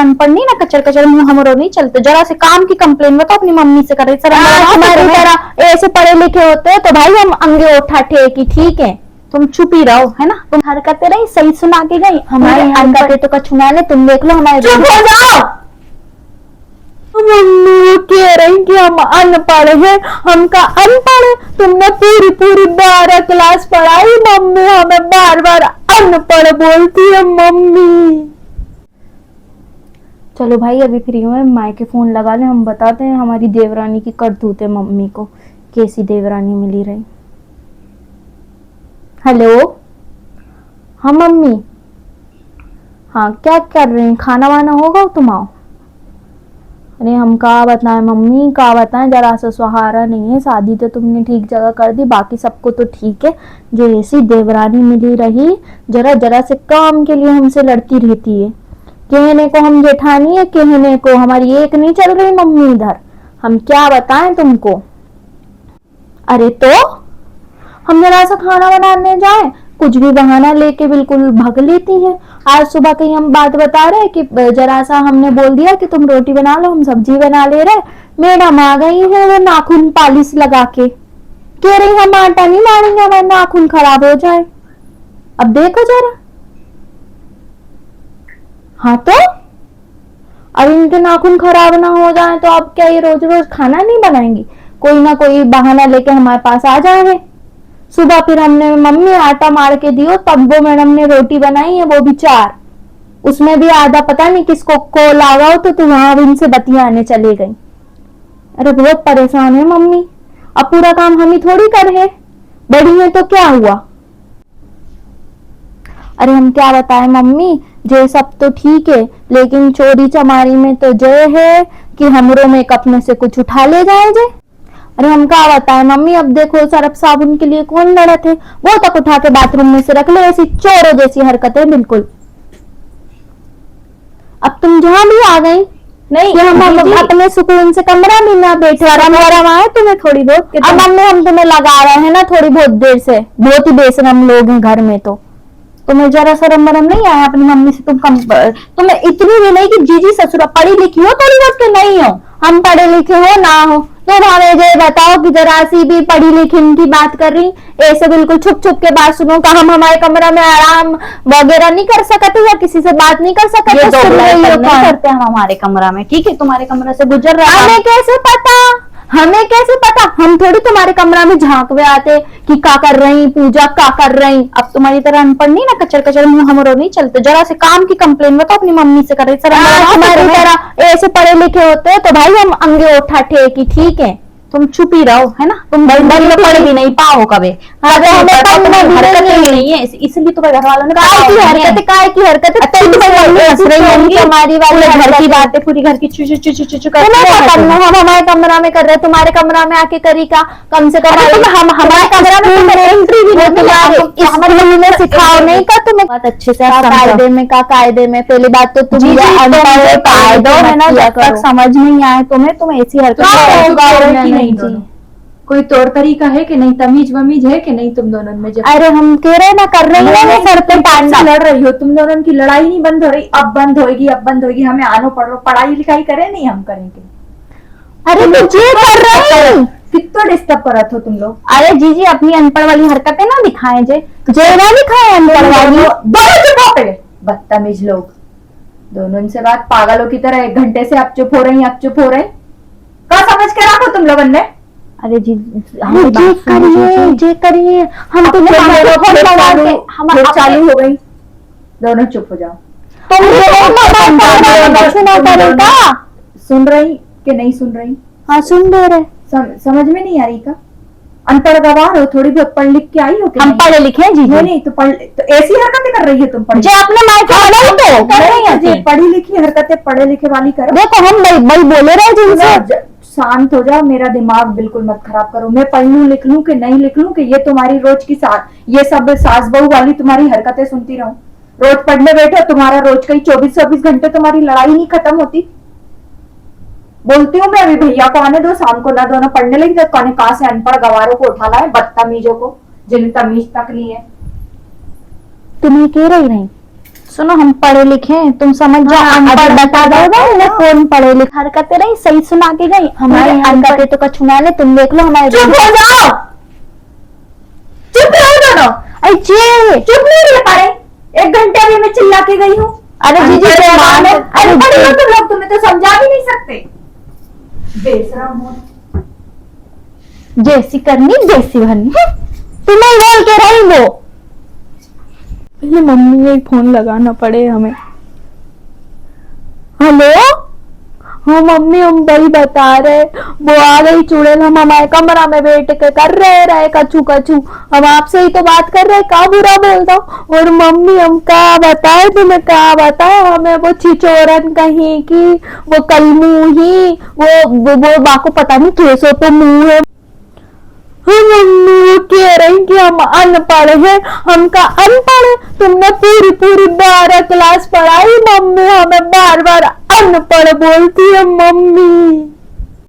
अनपढ़ नहीं ना, कचर कचर मुंह हमरो नहीं चलते। जरा से काम की कंप्लेन बताओ अपनी मम्मी से करे। सर हमारी तरह ऐसे पढ़े लिखे होते तो भाई हम अंगे उठा ठेकी, ठीक है। तुम चुप ही रहो, है ना। तुम हरकतें रही सही सुना के गई, हमारी हरकतें तो कछुना ले। तुम देख लो हमारे। चुप हो जाओ। मम्मी कह रही कि हम अनपढ़ हैं, हम का अनपढ़। तुमने पूरी पूरी 12 क्लास पढ़ाई, मम्मी हमें बार बार अनपढ़ बोलती है मम्मी। चलो भाई अभी फ्री हुए, माँ के फोन लगा ले, हम बताते हैं हमारी देवरानी की करतूत है मम्मी को, कैसी देवरानी मिली रही। हेलो, हाँ मम्मी। हाँ क्या कर रहे हैं, खाना वाना होगा तुम आओ। अरे हम का बताएं मम्मी, का बताएं, जरा सा सहारा नहीं है। शादी तो तुमने ठीक जगह कर दी, बाकी सबको तो ठीक है। जो ऐसी देवरानी मिली रही, जरा जरा से काम के लिए हमसे लड़ती रहती है। कहने को हम जेठानी है, कहने को हमारी एक नहीं चल रही मम्मी इधर। हम क्या बताएं तुमको। अरे तो हम जरा सा खाना बनाने जाए, कुछ भी बहाना लेके बिल्कुल भाग लेती है। आज सुबह कहीं हम बात बता रहे कि जरा सा हमने बोल दिया कि तुम रोटी बना लो, हम सब्जी बना ले रहे, मैडम आ गई है वो नाखून पालिश लगा के, कह रही हम आटा नहीं मारेंगे, हमारे नाखून खराब हो जाए। अब देखो जरा। हाँ तो अब इनके नाखून खराब ना हो जाए तो अब क्या ये रोज रोज खाना नहीं बनाएंगी, कोई ना कोई बहाना लेके हमारे पास आ जाए। सुबह फिर हमने मम्मी आटा मार के दियो, तब वो मैडम ने रोटी बनाई है, वो भी 4, उसमें भी आधा पता नहीं किसको को लागा हो, तो वहां इनसे बतियाने चले गई। अरे बहुत परेशान है मम्मी, अब पूरा काम हम ही थोड़ी कर है, बड़ी है तो क्या हुआ। अरे हम क्या बताएं मम्मी, जे सब तो ठीक है, लेकिन चोरी चमारी में तो जय है कि हमरो में अपने से कुछ उठा ले जाए जे। अरे हम क्या बताएं मम्मी, अब देखो सरफ साबुन के लिए कौन लड़ा थे, वो तक उठा के बाथरूम में से रख ले, ऐसी चोरों जैसी हरकतें बिल्कुल। अब तुम जहां भी आ गई, नहीं हम अपने सुकून से कमरा में ना बैठे, आराम आराम आए तुम्हें थोड़ी बहुत। अब मम्मी हम तुम्हें लगा रहे हैं ना थोड़ी बहुत देर से, बहुत ही बेशरम लोग हैं घर में, तो तुम्हें जरा शर्म मरम नहीं आया अपनी मम्मी से। तुम्हें इतनी भी नहीं कि जीजी ससुरा पढ़ी लिखी हो थोड़ी बहुत के नहीं हो, हम पढ़े लिखे हो ना हो तो हमें ये बताओ कि जरा सी भी पढ़ी लिखी इनकी बात कर रही, ऐसे बिल्कुल छुप छुप के बात सुनो का हम हमारे कमरा में आराम वगैरह नहीं कर सकते या किसी से बात नहीं कर सकते। करते हम हमारे कमरा में, ठीक है, तुम्हारे कमरा से गुजर रहा है। हमें कैसे पता, हमें कैसे पता, हम थोड़ी तुम्हारे कमरा में झांकवे आते कि का कर रही पूजा, का कर रही। अब तुम्हारी तरह अनपढ़ नहीं ना, कचर कचर मुंह हमरो नहीं चलते। जरा से काम की कंप्लेन बताओ अपनी मम्मी से करे। सर हमारी तरह ऐसे पढ़े लिखे होते तो भाई हम अंगे उठा ठेकी, ठीक है। तुम चुप ही रहो, है ना। तुम पढ़ भी नहीं पाओ कभी, नहीं है इसलिए तुम्हारे घर वालों ने काय की हरकत हमारी वाली घर की बातें पूरी घर की हम हमारे कमरा में कर रहे, तुम्हारे कमरा में आके करी का, कम से कम हम हमारे कमरा में एंट्री भी नहीं, में सिखाओ नहीं का तुम्हें बहुत अच्छे से कायदे में का कायदे में। पहली बात तो तुम कायदो है ना, जब तक समझ नहीं आए तुम्हें, तुम ऐसी हरकत नहीं जी। कोई तौर तरीका है कि नहीं, तमीज वमीज है कि नहीं तुम दोनों में। जब अरे हम कह रहे ना कर रही है सर पे पांडा लड़ रही हो, तुम दोनों की लड़ाई नहीं बंद हो रही, अब बंद होगी, अब बंद होगी। हमें आनो पढ़ो, पढ़ाई लिखाई करे नहीं, हम करेंगे। अरे मुझे कर रही कितना डिस्टर्ब करा था तुम लोग। अरे जीजी अपनी अनपढ़ वाली हरकतें ना दिखाए जे ना दिखाए अनपढ़ वाली। बदतमीज लोग दोनों से बात पागलों की तरह, 1 घंटे से अब चुप हो रही, अब चुप हो रही। क्या समझ के रखो तुम लोगों ने। अरे जी करिए हम तुम्हें चालू हो गई, दोनों चुप हो जाओ। सुन रही कि नहीं सुन रही। हाँ सुन रहे। समझ में नहीं आ रही का, अनपढ़ गवार हो, थोड़ी बहुत पढ़ लिख के आई हो। हम पढ़े लिखे हैं जी। नहीं तो ऐसी हरकतें कर रही है तुम। जो अपने पढ़ी लिखी हरकतें पढ़े लिखे वाली करो। देखो हम भाई बोले रहे जिनसे शांत हो जाओ, मेरा दिमाग बिल्कुल मत खराब करो। मैं पढ़ लूं लिख लूं कि नहीं लिख लूं कि ये तुम्हारी रोज की ये सब सास बहू वाली तुम्हारी हरकतें सुनती रहूं। रोज पढ़ने बैठो, तुम्हारा रोज का 24-24 घंटे तुम्हारी लड़ाई नहीं खत्म होती। बोलती हूँ मैं, अभी भैया को आने दो, शाम को ना दोनों पढ़ने लगी तो कौन कहां से अनपढ़ गवारों को उठा लाए, बदतमीजों को जिन्हें तमीज तक नहीं है। तुम्हें कह रही नहीं सुनो, हम पढ़े लिखे हैं, तुम समझ जाओ। हाँ, अनपढ़ अभी बता बता दोगे दो ना, ना। कौन पढ़े लिखे हरकतें नहीं सही सुना के गई हमारी अरे हरकतें तो कछु ना ले। तुम देख लो हमारे चुप हो जाओ, चुप रहो दोनों। अरे जी, चुप नहीं रह पा रहे, 1 घंटे अभी मैं चिल्ला के गई हूँ। अरे जीजी अनपढ़ तो मान लो, अरे अनपढ़ हो जी। तुम लोग, तुम्हें तो समझा भी नहीं सकते। बेशरम हो। जैसी करनी जैसी भरनी, तुम्हें बोल के रही वो। पहले मम्मी को फोन लगाना पड़े हमें। हेलो, हाँ मम्मी, हम वही बता रहे, वो आ गई चुड़ैल, हम हमारे कमरा में बैठ के कर रहे कछू कछू। हम आपसे ही तो बात कर रहे, का बुरा बोलता हूँ। और मम्मी हम का बताए तुम्हें, का बताए हमें, वो छिचोरन कहीं की, वो कलमुही, वो बाको पता नहीं कैसो तो मुंह है। हाँ मम्मी, वो कह रही कि हम अनपढ़ हैं। हम का अनपढ़ है? तुमने पूरी पूरी 12 क्लास पढ़ाई, मम्मी हमें बार बार अनपढ़ बोलती है मम्मी।